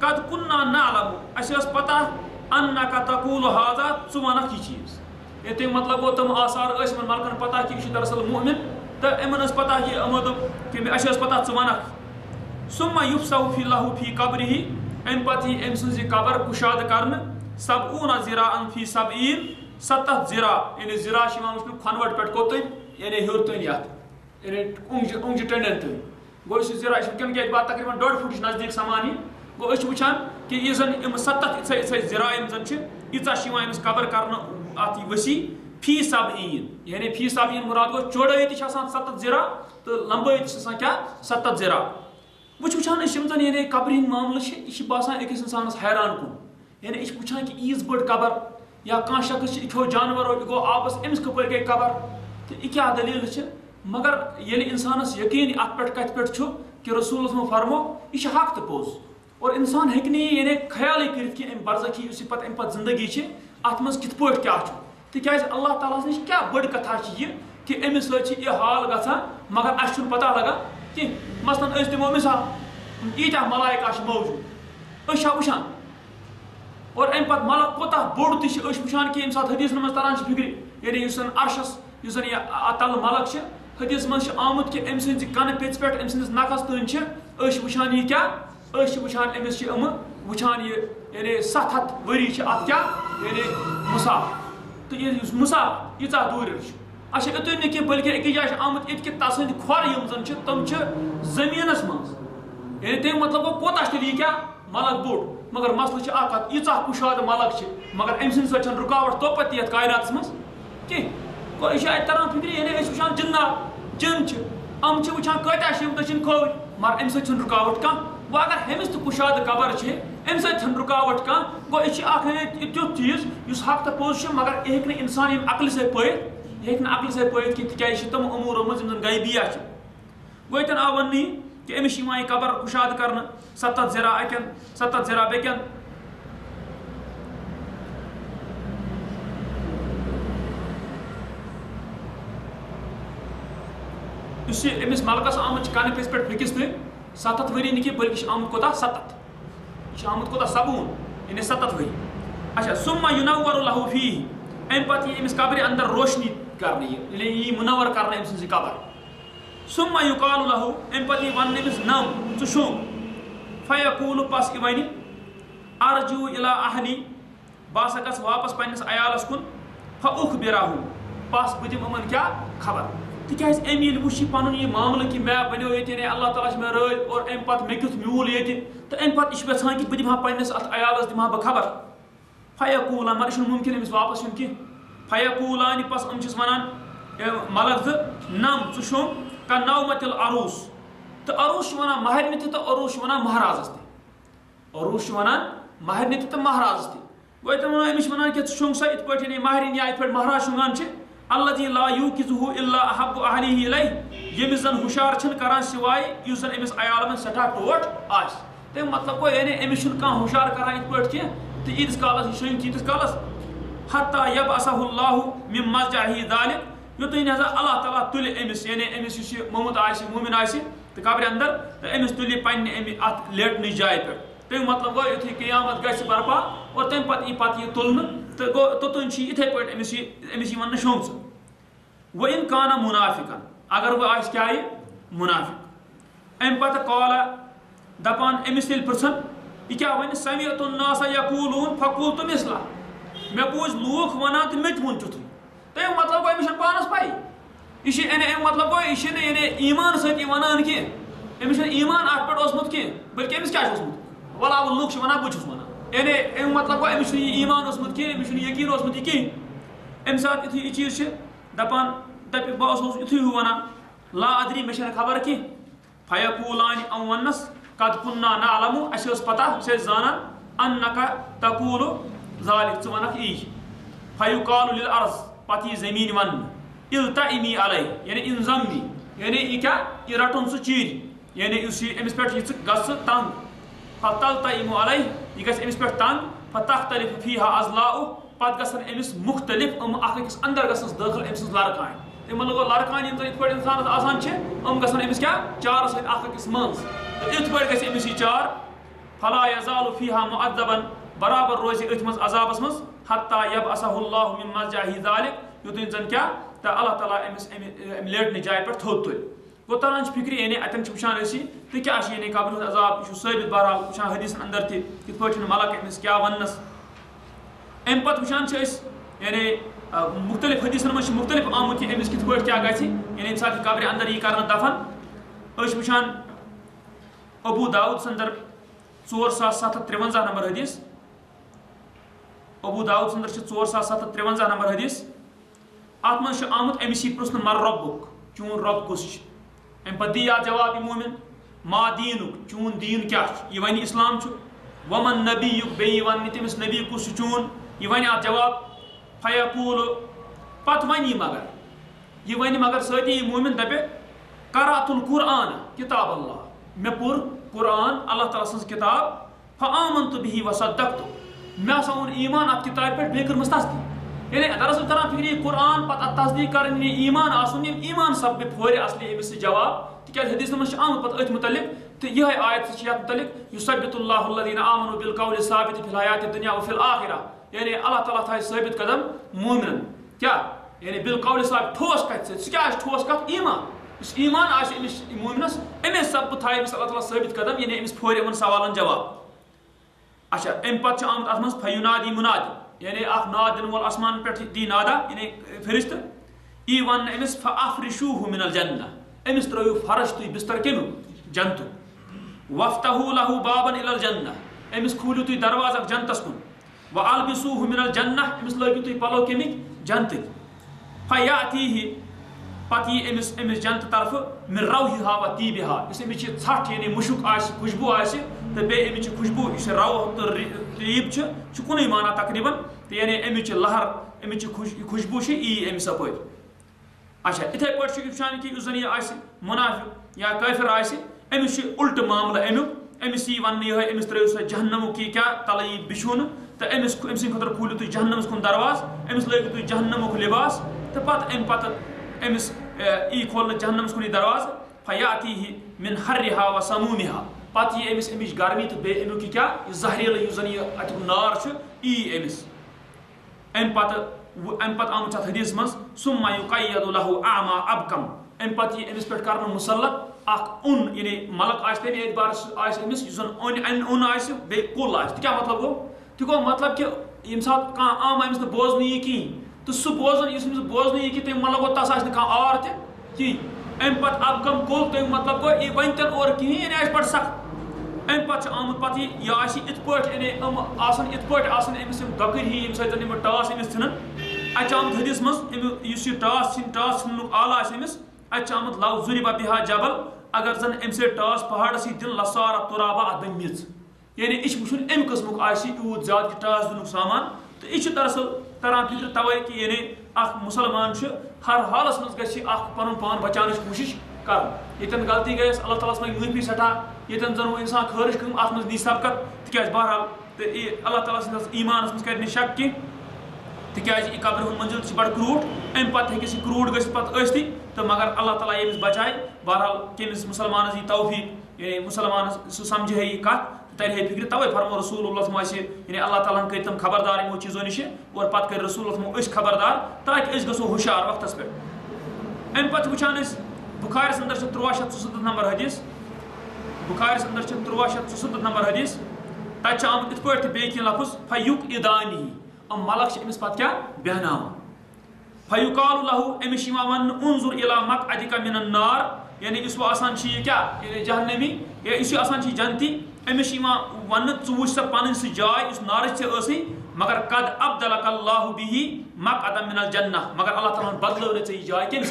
कद कुन्ना नअलमु अस पता अन्नका तकूलु हाज़ा छु वनक यह चीज ये तम मतलब गो तम आसार मलकन पता कि यह दरअसल मोमिन तो इन पता कि अमो दोप कि अस पता छु वनक सुम्मा युफ़्सहु फी लहु फी कब्रिही अम पे अम सज कबर कुशाद कर सबऊन ज़िराअन फी 70 ज़िरा यानी ज़िरा खनवट पे कोत यानी हर तन यानी उंगज टंडन तन गो ज़रा वुनकन बात तकरीबन 1.5 फुट नज़दीक समान गो वुचान कि यह जन 70 इत्थे ज़रा यीचा अमिस कबर कर अत वसी फी सब ईन यानी फी सब ईन मुराद गो चौड़ाई 70 ज़रा तो लंबाई क्या 70 ज़रा वुचान यानी कबर हंद मामल यह बासान अकिस इंसानस हैरान कुन यानी यह वुचान कि ईज बड़ कबर या कह शख्स खो जानवर गो आबस अमिस कपर गई कबर तो यह क्या दलील मगर ये इंसानस यकीन अत पे कत पे कि रसूल फरमो यह हक तो पोज और इंसान हेक यानी ख्याल कर कि अम बरज़खी पे जिंदगी अत मज कित पे क्या तिकाज अल्लाह ताला नश क्या बड़ कथा कि अमिस यह हाल गसान मगर अस पता लगा कि मसलन दिमो मिसाल यीत्या मलाइका मौजूद वुचान और अम पे मलक कोता बोड़ तुचान कि ये हदीस मज तरान फिक्र यानी अर्शस तल मलक हदीस मज आमुत कि अम सज कन पेच पे अम सस नखस तन वुचान यह क्या वुचान अमिस वुचान यानी 700 वरी अत क्या यानी मुसा तो यह मुसा यीचा दूर अच्छा युतुन न कि बल्कि अकिस जाए आमुत ये तसंद खोर तम जमीनस मज यानी तम मतलब गो कोता तेल क्या मलक बोड़ मगर मसल यीचा कुशाद मलक मगर अम सत रुकावट तोपत ये कायनात मज कह यह तरान फिक्र यानी वुचान जिन्नात जिन अम वुचान कत्या तम खोर मगर अम सत रुकावट कह वो अगर हमिस तो कुशाद कबर अम सत रुकावट कह गो यह तुथ चीज हक तो पोज मगर यह इंसान अकल से पैत अकल से पैत कि तम अमूर मज गैबिया गो ये आव वन कि अमिस कबर कुशाद कर 70 ज़रा अकन 70 ज़रा बेकन अमिस मलकस आमुत कन पेस पे फिकिस तो 7 वरी न कि बल्कि आमुत कोता 7 आमुत कोता सबून यानी 7 वरी अच्छा सुम्मा युनव्वर लहु फी अम पे अमिस कबर अंदर रोशनी कर यानी मुनवर कर अम सज कबर सुम्मा युकाल लहु अम पे वन अमिस नम शुम फयकूल पस वन अर्जू इला अहली बस गस वापस पन्निस अयालस कुन फउखबिरहु पस बह दिम क्या खबर तिकाज अम ये वुच पन यह मामल कि मैं बनो ये अल्लाह ताला मे रज और अम पे मे क्युथ म्यूल ये तो अम पे यह यहां कि बह दिमा पन्निस अत अयालस दिमा बह खबर फयकूल मगर यह मुमकिन अमिस वापस यून कह फयकूलान पस अम वनान मलक नम शुम का नौमतिल अरूस तो अरूस वनान महरन तो अरूस वनान महाराजस अरूस वनान महरन तो महाराजस गो अमिस वनान कि शुंग सा इत पे महरन या इत महाराज शुंगान अल्लज़ी ला यूकिज़ुहु इल्ला अहब्बु अहलिही इलैहि यमिस जन हुशार करान सिवाय युस जन अमिस अयाल में सठा टोट आस तम मतलब गो यानी अमिस कह हुशार करान इत पे तो ईदस कालस शुंग तीतिस कालस हत्ता यबअसहुल्लाहु मिन मज़जाहि ज़ालिक युतुन अल्लाह ताला तुल अमिस यानी अमिस मोमुत मोमिन तो कब्र अंदर तो अमिस तुल पे अत लेटन जाय पे तम मतलब गो युथि क़यामत गस बर्पा और तम पे यह तुलन तो गो तुतुन इथे पे अमिस वन शोंग वो इन काना मुनाफिकन अगर वह क्या मुनाफिक अम पे कौल दपान अमिस पुछन यह क्या वन समिअतुन्नास यकूलून फक़ुल्तु मिस्ला मे बूझ लूख वनान तो मे वुन तुथु तम मतलब गो अमिस पानस पाई यह मतलब गो यह यानी ईमान सत वनान कह अमिस ईमान अत पे ओसमुत कह बल्कि अमिस क्या वला वो लूख वनान बह वनान यानी मतलब गो अमिस ईमान ओसमुत कह अमिस यकीन ओसमुत यह कह अम सात यु चीज दपान दप बस युथु वनान ला अदरी मे खबर कह फयकूलान अम वनस कद कुन्ना नअलमु अस पता से जानान अन्नका तकूलु ज़ालिक च वनक यी फयुकालु लिल अर्ज़ पत ज़मीन वन इल्तइमी अलैहि यानी इंजमी यानी यह क्या यह रटुन सह चीर यानी अमिस पे गस तंग फतल्तइमु अलैहि यह गस अमिस पे तंग फतख्तलिफु फीहा अज़लाउ पत गसन अमिस मुख्तलिफ अकिस अंदर गसस दाखिल अमिस लड़कान मतलब लड़कान इत पे इंसानस आसान गसन अमिस क्या चार सत अकिस मज इत पे गस अमिस चार फला यज़ालु फीहा मुअद्दबन बराबर रोज अथ मज अजाबस मज हत्ता यबअसहुल्लाहु मिन मज़जाहि ज़ालिक युतुन जन क्या तो अल्लाह ताला अमिस लेटन जाय पे थोद तुल गो तरान फिक्र यानी अतन वुचान तो क्या यानी कब्र अजाब यह साबित बहरहाल वुचान हदीस अंदर तिथ पे मलक अमिस क्या वनस अम पे वुचान यानी मुख्तलिफ हदीसन मज मुख्तलिफ आमुत कि अमिस कित पे क्या गि यानी सात कब्र अंदर यह कर दफन वुचान अबू दाऊद संदर 4753 नंबर हदीस, अबू दाऊद संदर 4753 नंबर हदीस। अत मज आमुत अमिस पृश्न मर रब्बुक, चून रब कुस अम पे दी जवाब मोमिन, मा दीनुक, चून दीन क्या यह वन इस्लाम, वमन नबीयुक, बे वन तमिस नबी कुस चून यह वन अत जवाब। फयकूल पत वन यह वन मगर सती मोमिन दपे करातुल कुरआन किताब अल्लाह, मे पुर कुरआन अल्लाह ताला सज किताब, फआमनतु बिही वसद्दक्तु, मे हसा ओन ईमान अत किताब पे बे करमस तस्दीक। यानी दरअसल करान फिक्र कुरआन पत तस्दीक कर ईमान आसुन ईमान सब में फोरे असली अमिस जवाब तिकाज हदीस मज आमुत पत अथ मुतलिक तो यह आयत यत मुतलिक युसब्बितुल्लाहु अल्लज़ीना आमनु बिल कौलि साबित फिल हयातिद दुनिया व फिल आखिरा, यानी अल्लाह ताला थाय साबित कदम मोमिनन क्या यानी बिल कौलि साबित ठोस कत से क्या ठोस कत ईमान, इस ईमान आश अमिस मोमिनस अमिस सब थाय अमिस अल्लाह ताला साबित कदम यानी अमिस फोरे यमन सवालन जवाब। अच्छा अम पत आमुत अथ मज फयुनादी मुनादी, यानी अख नाद दिन वोल आसमान पे दी नादा यानी फरिश्त ई वन अमिस फअफ्रिशूहु मिनल जन्नह, अमिस त्रयु फरश तुई बिस्तर केनु जन्नतु, वफ्तहू लहू बाबन इलल जन्नह, अमिस खोलू तुई दरवाजा जन्नतस कुन, व अलबिसूहु मिनल जन्नह, अमिस लगियो तुई पलो केमिक जन्नत, फयातीहि पत यी अमिस जन्नत तरफ मिन रौहिहा व तीबिहा, इस अमिस छठ यानी मुशुक आस खुशबू आस तो बे अमिस खुशबू इस रौह तो तीब छ कुनै माना तकरीबन तो यानी अमिस लहर अमिस खुशबू ई अमिस अपर। अच्छा इथे पे वुचान कि जन यह मुनाफिक या काफिर अमिस उल्ट मामला अमिस यी वन यह अमिस त्रो सो जहन्नम की क्या तल यी बिछुन तो अमिस खुद खोलू तुम जहन्नमस कुन दरवाज, अमिस लगियो तुम जहन्नमुक लिबास तो पत अमिस यी खोल जहन्नमस कुन दरवाज, फयातीहि मिन हर्रिहा व समूमिहा, पत यी अमिस अमिस गर्मी तो बे अमुक क्या जहरील जन यह अत नार यी अमिस। अम पत आमुत हदीस मज सुम्मा युक़य्यदु लहु आमा अबकम, अम पत यी अमिस पे कर मुसल्लत अख उन यानी मलक आस तमे एतबार अमिस उन आस बे कुल आस, क्या मतलब गो तो गो मतलब कि यम सात कह आम अमिस बोजन यी कहें तो सह बोजन इस बोजन यी कि तम मतलब गो तस आर ती अम पत अबकम कुल तम मतलब गो यह वन तन और कहें यानी आस पे सख्त। अम पे आमुत पत यह इत यानी इत अमिस दकर ही यम सम टास अमिस इन अत आमुत हदीस मज टास इन आला अमिस अत आमुत लव जुरिबा बिहा जबल, अगर जन अम टास पहाड़स दिन लसारा तुराबा अदम मिज, यानी यह वुन अम कस्मुक यूत ज्यादा टास दिन सामान तो यह दरअसल तरान फिक्र तवे कि यानी मुसलमान हर हालस मज गन पान बचान कोशिश कर, ये गलती गई अल्लाह ताला मंग माफी सठा, ये जन वो इंसान खरिश कम अत मज नी सबकत तिकाज बहरहाल तो अल्लाह ताला सद ईमानस मज कर शक कह तिकाज यह कब्र हुंद मंजिल बड़ क्रूट, अम पे हे क्रूट गस्ती तो मगर अल्लाह ताला यमिस बचाए, बहरहाल कमिस मुसलमानस यी तौफीक यानी मुसलमान सह समझे यह कत तर हे फिक्र तवे फरमो रसूलुल्लाह यानी अल्लाह ताला कर तम खबरदार यमो चीज़ों निश और पत कर रसूलुल्लाह खबरदार ताकि गो हुशार वक्तस पे। अम पे वुचान बुखारी अंदर 347 नंबर हदीस, बुखारी अंदर 347 नंबर हदीस, तत आमुत इत पे बे लफ्ज फयुक इदानी, मलक अमिस पे क्या बहनाव, फयुकाल लहू अमिस वन उन्जुर इला मक़अदिका मिनन नार, यानी इस आसान क्या यानी जहन्नमी या इस आसान जनती, अमिस वन वुच सा पन सह जाय इस नार से मगर कद अब्दलकल्लाहु बिही मक़अदम मिनल जन्नह, मगर अल्लाह ताला बदलो ने यह जाय कम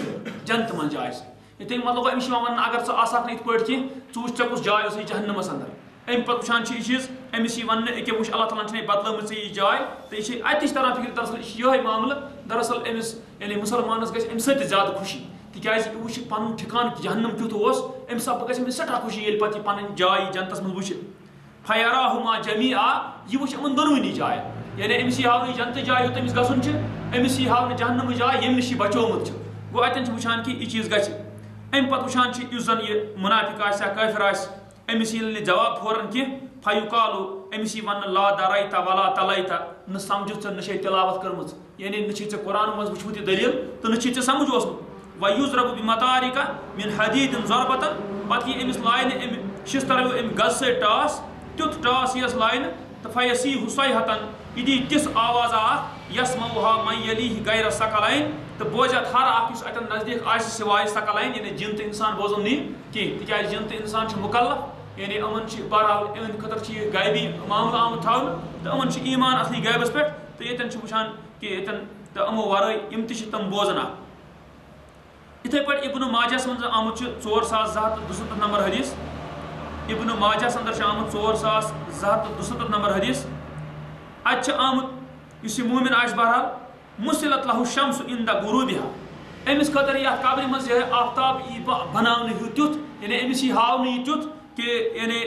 जन्नत मन जाय से तम मतलब अमिस वन अगर स आसाक इत पे कह वुच कुछ जाय जहन्नमस अंदर। अम पे वुचान चीज अमिस वन अके वुच अल्लाह ताला बदलोम यह जाय तो यह अत तरह फिक्र दरअसल यह मामल दरअसल अमिस यानी मुसलमानस गि अम ज्यादा खुशी तिकाज यह वुच पन ठिकान जहन्नम क्युत अम सब गि सठा खुशी ये पे पन जाय जन्नतस मज वुच, फयराहुमा जमीआ यह वुच यमन दोनवनी जाय यानी अमिस यह हावन जन्नत जाय योत अमिस गुन अमिस यह हावन जहन्नम जाय यम नश बचोमुत गो अतन वुचान कि यह चीज गि अम पे वुचान जन यह मुनाफिक काफिर अमिस ये जवाब फोरन कह फयुकालु अमिस वन ला दरैता वला तलैता न समझ न तिलावत कर्म यानी न कुरान मज वुचमुत दलील तो न समझ वयुजरब बिमतारिका मिन हदीदिन ज़रबतन पत यह अमिस लाइन शिश तरह अम गज से टास तुत टास यस लाइन तो फयसी हुसैहतन यदि तिस आवाज यस्मउहा मन यलीह गैर सकलैन तो बोजत हर अख अतन नजदीक सिवाय सकलैन यानी जिन तो इंसान बोजन नी कह तिकाज जिन तो इंसान मुकल्लफ यानी अमन बहरहाल इन खतर गैबी मामला आमुत थावन तो अमन ईमान असली गैबस पे तो ये वुचान कि ये तो अमो वर तम बोजन इथे पे इब्न माजस मज आमुत 4272 नंबर हदीस इब्न माजस अंदर आमुत 4272 नंबर हदीस अत आमुत इस मोमिन आस बहरहाल मुसिलत लहु शम्स इंद गुरूबिहा अमिस खतर ये कब्र मज आफ्ताब बनाने तुथ यानी अमिस हाव तुथ कि यानी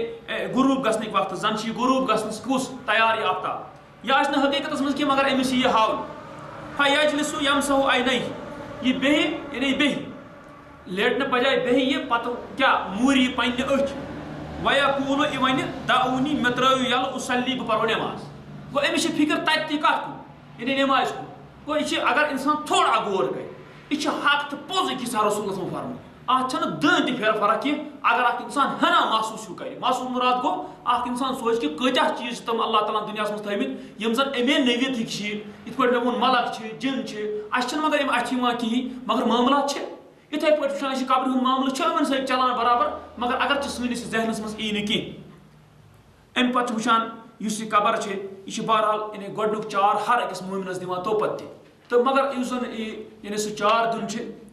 गुरूब गसनिक वक्त जन गुरूब गसनस कुस तैयार यह आफ्ताब यह हकीकत मज कि मगर अमिस यह हाव फयजलिसु यमसहु ऐनैहि ये बेहि यानी बेहि लेटने बजाय बेहि ये पत क्या मूरी पन्ने अच वयकूलु इवन दाऊनी मे त्रयु यल उसल्ली बह परो नमाज गो अमिस फिक्र तत कत कुन यानी नमाज कुन गो यह अगर इंसान थोड़ा गौर कर यह हक तो पोज कि रसूल फरम अत दान त फेर फर्क कि अगर अख इंसान हना महसूस कर महसूस मुराद गो अख इंसान सोच कि कत्या चीज तम अल्लाह ताला दुनिया मज थमित यम जन अमे नवित इत पे मे वोन मलक जिन अस मगर अथ कहें मगर मामला इथे पे कब्र हूं मामल अमन सत चलान बराबर मगर अगर सैनिस जहनस मज यी कह अम पे वुचान यह कबर यह बहरहाल यानी गोडनुक चार हर अकिस मोमिनस दिवान तोपत तो मगर इस जन यानी सह चार दिन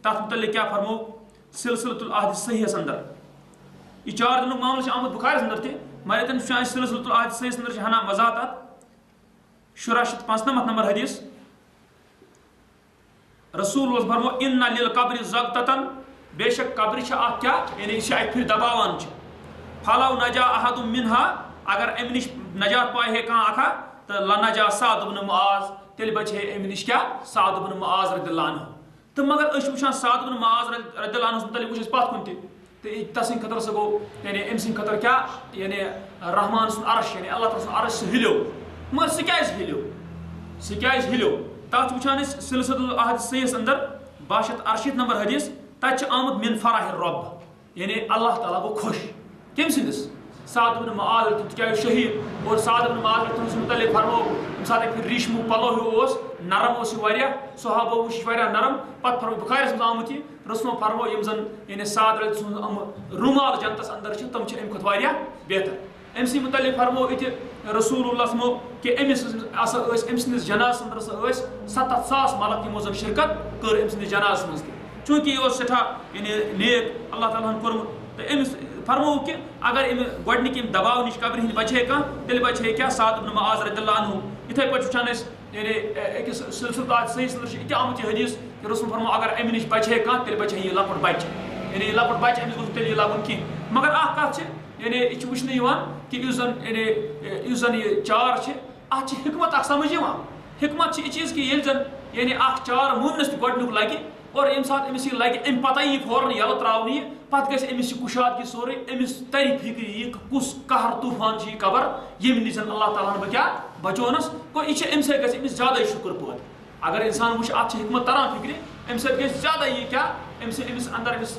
तथ मुतल क्या फरमो सिलसिलतुल अहद सहीहस अंदर यह चार दिन मामल आमुत बुखारी अंदर मगर ये सिलसिलतुल अहद सहीहस अंदर हना वजात 1695 नंबर हदीस रसूल फरमो इन्ना लिल कब्र ज़गततन बेशक कब्र क्या यानी फिर दबावान फलव नजा अहद मिनहा अगर अम नश नजात पाए है कह अखा तो लनजा साद इब्न मुआज तेल बचे अम नश क्या साद इब्न मुआज रदियल्लाहु अन्हु तो मगर वुचान साद इब्न मुआज रदियल्लाहु अन्हु मुतल्लिक वुच पत कुन तो तस खतर सह गो यानी अम सद खतर क्या यानी रहमान सुन अरश यानी अल्लाह ताला सुन अरश हिलो मगर सह क्या हिलो तथ वुचान सिलसिलतुल अहद सहीहस अंदर 62 नंबर हदीस तत आमुत मिन फराह रब यानी अल्लाह ताला गो खुश कम सिंदिस साद इब्न मुआज क्या शहीद और साद इब्न मुआज तुम मुतल्लिक फरमो साथ फिर रेशमु पलो हो नरम सहाबो वुच नरम पत फरमो बुखारी मज आमुत रसूल फरमो यम जन यानी साद रुमाल जनतस अंदर तम अम खुद बेहतर अम मुतल्लिक फरमो ये रसूलुल्लाह कि अमिस अम जनाज अंदर 7,000 मलक यमो जन शिरकत कर अम जनाज मज चूंकि यह सठा यानी नेक अल्लाह ताला कोरमुत तो अमिस फरमो कि अगर अम गोडनिक दबाव नश कब्र हिंद बचे कह तेल बचे क्या साद इब्न मुआज रदियल्लाहु अन्हु इथे पे वुचान यानी अकिस सिलसिलतुल अहद सहीहस अंदर ये आमुत हदीस कि रसूल फरमो अगर अम नश बचे कह तेल बचे यह लकुट बच यानी लकुट बच अमिस गो तेल लगन कह मगर अख कत यानी यह वुचन कि इस जन यह चार अत हिकमत समझ हिकमत यह चीज़ कि जन यानी चार मोमिनस गोडनुक लगे और यम सात अमिस लगे अम पता यह फौरन यल त्रावन यह पत गि अमिस कुशादगी सोरे अमिस तरी फिक्र यह कुस कहर तूफान यह कबर यम नश अल्लाह ताला बह क्या बचोनस गो यह अम सत अमिस ज्यादा शुक्र पद अगर इंसान वुच अत हिकमत तरान फिक्र अम सत ज्यादा यह क्या अमिस अंदर अमिस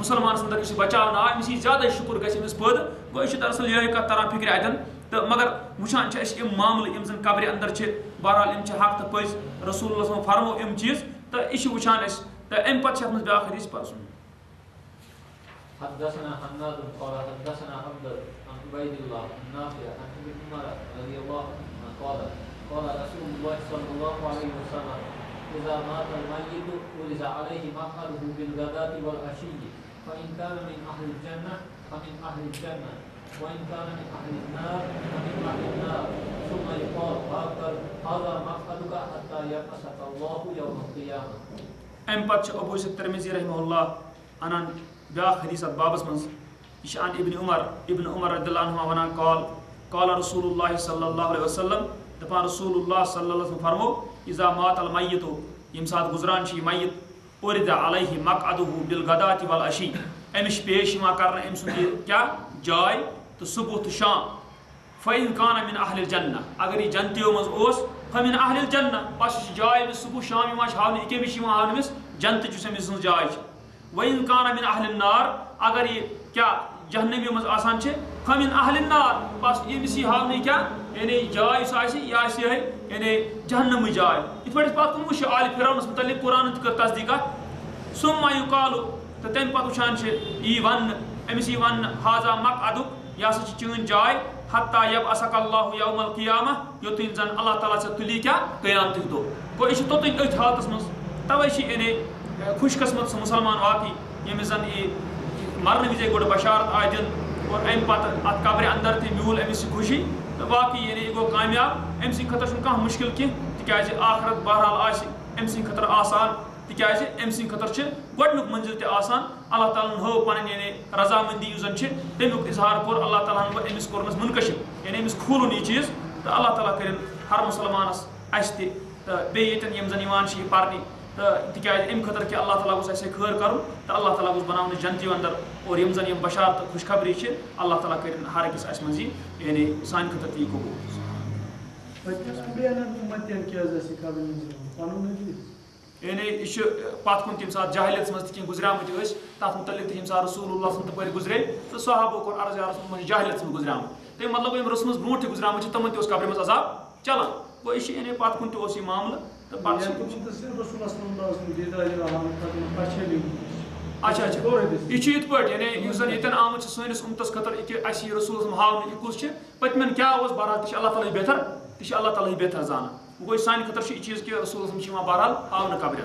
मुसलमान अंदर बचाव आव अमिस ज्यादा शुक्र गमिस पद गो यह दरअसल यह कत तरान फिक्र अतन तो मगर वुचान यम मामल यम जन कब्र अंदर बहरहाल यम हक तो पज रसूल फरमो यम चीज तो यह वुचान तो अम पे ब्या हदीस पर सुन हदसना हन्नाद क़ाल हदसना अब्द अन उबैदिल्लाह नाफि अन इब्न उमर रदियल्लाहु अन्हु क़ाल रसूलुल्लाह सल्लल्लाहु अलैहि वसल्लम इज़ा माता अल-मय्यितु उरिज़ा अलैहि मक़अदुहु बिल-ग़दाति वल-अशिय्यि फ़इन कान मिन अहलिल जन्नह फ़मिन अहलिल जन्नह व इन कान मिन अहलिन नार फ़मिन अहलिन नार सुम्मा युक़ाल फ़ाक़र हाज़ा मक़अदुका हत्ता यबअसक अल्लाहु यौमल क़ियामह अम पे अबू सईद तिरमिज़ी रहमहुल्लाह अनान ब्या हदीस बाबस मज यह अन इब्न उमर रदियल्लाहु अन्हु वनान क़ाल रसूलुल्लाह सल्लल्लाहु अलैहि वसल्लम दपान रसूलुल्लाह सल्लल्लाहु अलैहि वसल्लम फरमो इज़ा मातल मय्यितु यम सात गुजरान मय्यित उरिदा अलैहि मक़अदुहु बिल-ग़दाति वल-अशी अमिश पेश कर अम सुन क्या जाय तो सुबह तो शाम फ़इन कान मिन अहलिल जन्नह अगर यह जन्तियों मज फ़मिन अहलिल जन्नह बस जाय सुबह शाम हावन कमिश हावन जन्त अमिस जाय व इन कान मिन अहलिन नार अगर यह क्या जहन्नमियों मज आसान फ़मिन अहलिन नार बस यमिस हावन क्या यानी जाय यह यानी जहन्नम जाय इत पे पे आल फिरौनस मुतल्लिक कुरान कर तस्दीक सुम्मा युक़ालु तो तम पे वुचान यी वन अमिस वन हाजा मक़अदुक यह हसा चीन जाय हत्ता यब असक अल्लाह यौमल क़ियामा योतन जन अल्लाह ताला से तुली क्या क़यामत दो गो यह तोतन अथ हालत मज तवे यानी खुशकस्मत सह मुसलमान वाकई यमिस जन मरने विजे गोड़ बशारत आय दिन और अम पत अत कब्र अंदर तह म्यूल अमिस खुशी तो वाकई यानी गो कामयाब अम खतर कह मुश्किल कह तिकाज आखरत बहरहाल अम खतर आसान तिकाज अम खतर गोडनुक मंजिल तह आसान अल्लाह ताला हो पन यानी रजामंदी जन तमुक इजहार कोर अल्लाह ताला अमिस कोरनस मुनकशिफ यानी अमिस खूलन यह चीज़ तो अल्लाह ताला कर हर मुसलमानस अस तो बेतन यम जन पारने तो तिकाज अम खतर कि अल्लाह ताला गोस खैर कर तो अल्लाह ताला गोस बनाने जन्नती अंदर और यम जन बशार तो खुशखबरी अल्लाह ताला कर हर अकिस अस मजी यानी सान खतर ती कबूल यानी यह पत कुन तम सात जाहिलियत मज तक गुजरामत तथ मुतलिक तम सात रसूलुल्लाह तप गुजरे तो सहाबो कोर अर्ज या रसूल मज जाहिलियत मज गुजरामत तम मतलब यम रसम ब्रोट गुजरामत तमन तक कब्र मज अजाब चलान गो यह यानी पत कुन तह मामल तो अच्छा अच्छा यह इत पे यानी जन ये आमुत सैनिस उम्मतस खतर अस रसूल हावन यह कुछ पतमन क्या बहरहाल तह अल्लाह ताला बेहतर तह अल्लाह ताला बेहतर जाना गो सान खतर यह चीज़ कि रसूल बहरहाल हावन कब्र